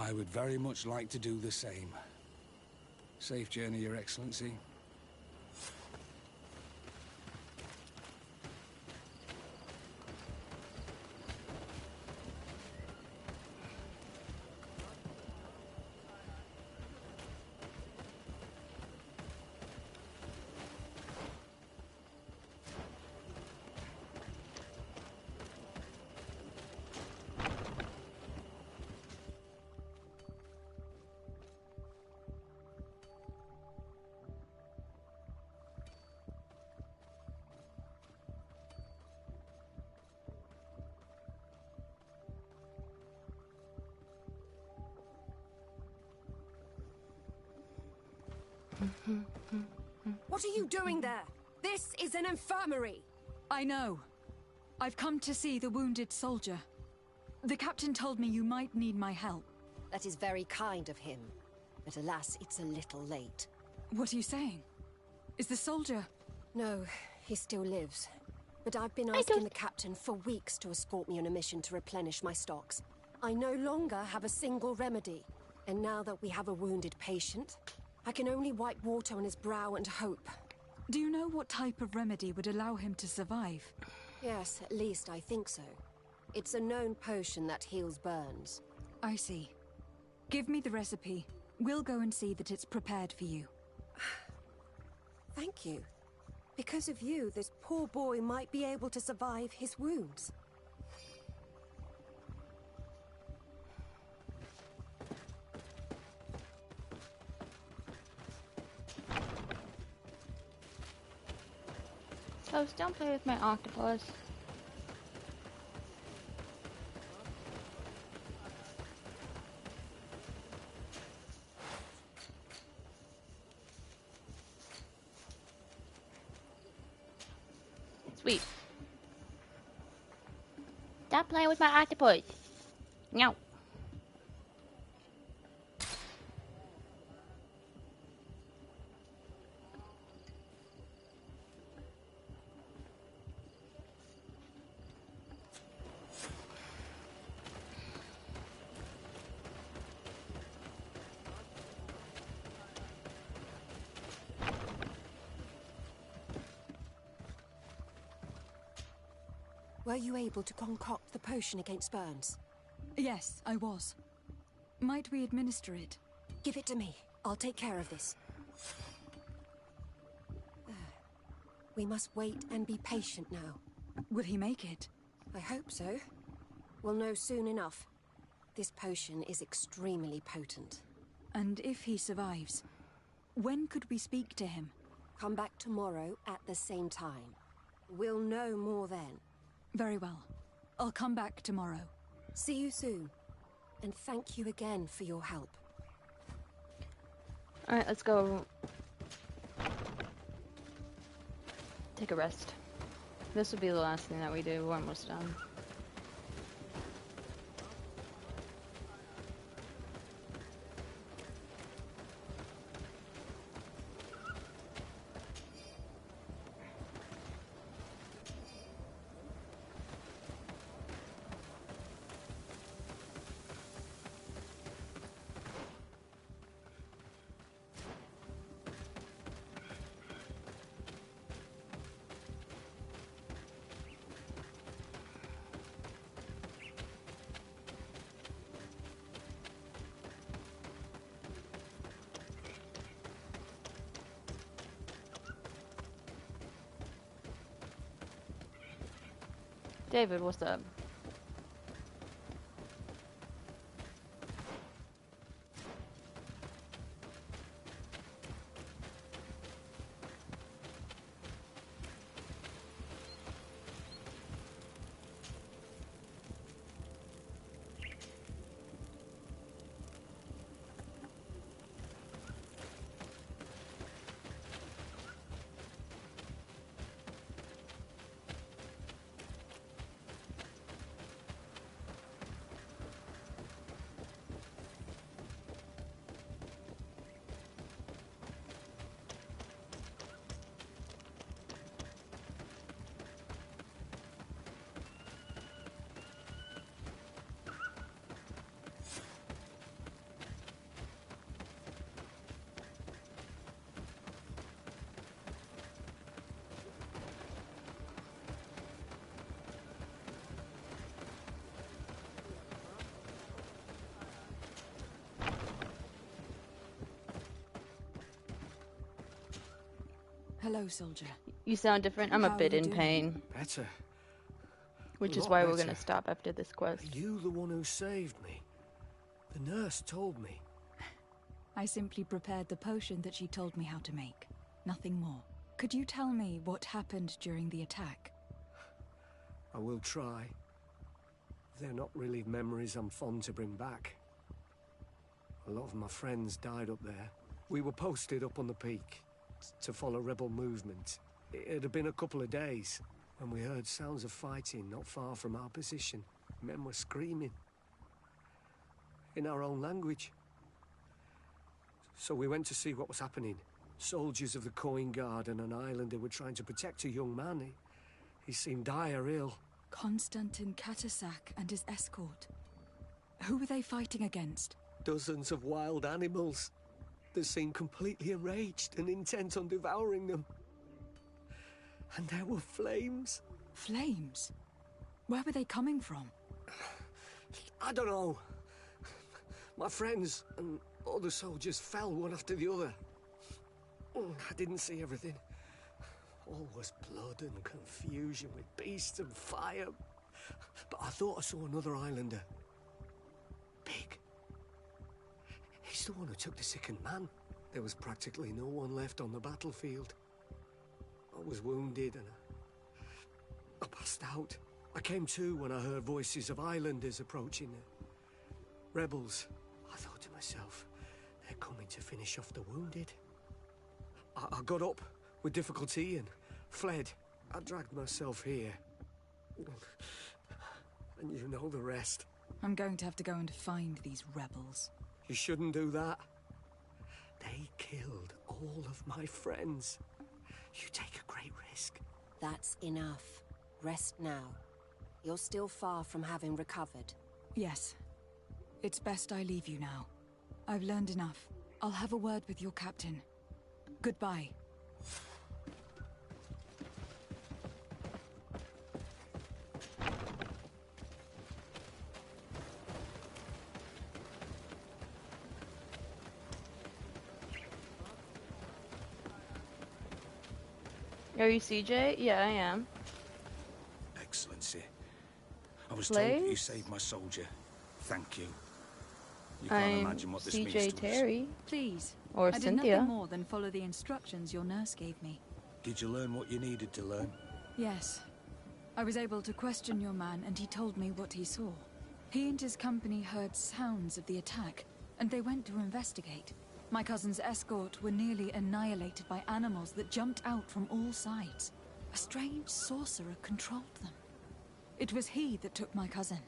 I would very much like to do the same. Safe journey, Your Excellency. What are you doing there? This is an infirmary! I know. I've come to see the wounded soldier. The captain told me you might need my help. That is very kind of him. But alas, it's a little late. What are you saying? Is the soldier... No, he still lives. But I've been asking the captain for weeks to escort me on a mission to replenish my stocks. I no longer have a single remedy. And now that we have a wounded patient, I can only wipe water on his brow and hope. Do you know what type of remedy would allow him to survive? Yes, at least I think so. It's a known potion that heals burns. I see. Give me the recipe. We'll go and see that it's prepared for you. Thank you. Because of you, this poor boy might be able to survive his wounds. Ghost, don't play with my octopus. Sweet. Stop playing with my octopus. No. Were you able to concoct the potion against burns? Yes, I was. Might we administer it? Give it to me. I'll take care of this. We must wait and be patient now. Will he make it? I hope so. We'll know soon enough. This potion is extremely potent. And if he survives, when could we speak to him? Come back tomorrow at the same time. We'll know more then. Very well. I'll come back tomorrow. See you soon. And thank you again for your help. Alright, let's go take a rest. This will be the last thing that we do. We're almost done. David, what's up? Hello, soldier. You sound different. I'm a bit in pain. Better. Which is why we're going to stop after this quest. Are you the one who saved me? The nurse told me. I simply prepared the potion that she told me how to make. Nothing more. Could you tell me what happened during the attack? I will try. They're not really memories I'm fond to bring back. A lot of my friends died up there. We were posted up on the peak. to follow rebel movement. It had been a couple of days when we heard sounds of fighting not far from our position. Men were screaming in our own language. So we went to see what was happening. Soldiers of the Coin Guard and an islander were trying to protect a young man. He seemed dire ill. Konstantin Kaotic and his escort. Who were they fighting against? Dozens of wild animals. They seemed completely enraged and intent on devouring them. And there were flames. Flames? Where were they coming from? I don't know. My friends and other soldiers fell one after the other. I didn't see everything. All was blood and confusion with beasts and fire. But I thought I saw another islander. Big. He's the one who took the sickened man. There was practically no one left on the battlefield. I was wounded and I passed out. I came to when I heard voices of islanders approaching. Rebels. I thought to myself, they're coming to finish off the wounded. I got up with difficulty and fled. I dragged myself here. And you know the rest. I'm going to have to go and find these rebels. You shouldn't do that. They killed all of my friends. You take a great risk. That's enough. Rest now. You're still far from having recovered. Yes. It's best I leave you now. I've learned enough. I'll have a word with your captain. Goodbye. Are you CJ? Yeah, I am. Excellency. I was Playz? told that you saved my soldier. Thank you. You can't imagine what this means to CJ Terry. Please. Or I did Cynthia. nothing more than follow the instructions your nurse gave me. Did you learn what you needed to learn? Yes. I was able to question your man and he told me what he saw. He and his company heard sounds of the attack and they went to investigate. My cousin's escort were nearly annihilated by animals that jumped out from all sides. A strange sorcerer controlled them. It was he that took my cousin.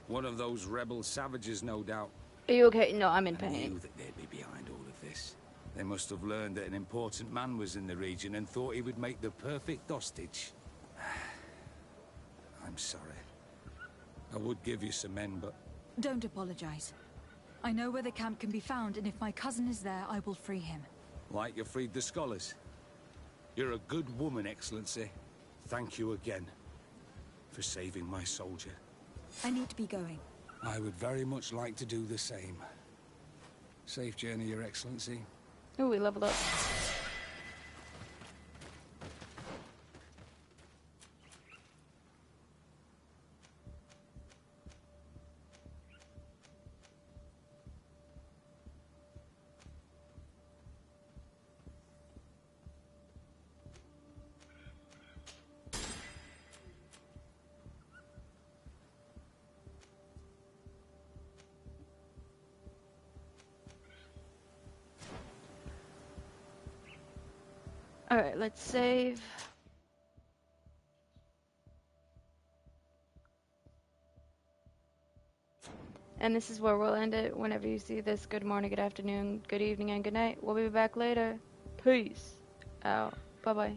One of those rebel savages, no doubt. Are you okay? No, I'm in I pain. knew that they'd be behind all of this. They must have learned that an important man was in the region and thought he would make the perfect hostage. I'm sorry. I would give you some men, but... Don't apologize. I know where the camp can be found, and if my cousin is there, I will free him. Like you freed the scholars. You're a good woman, Excellency. Thank you again for saving my soldier. I need to be going. I would very much like to do the same. Safe journey, Your Excellency. Oh, we leveled up. Alright, let's save. And this is where we'll end it. Whenever you see this, good morning, good afternoon, good evening, and good night. We'll be back later. Peace out. Bye-bye.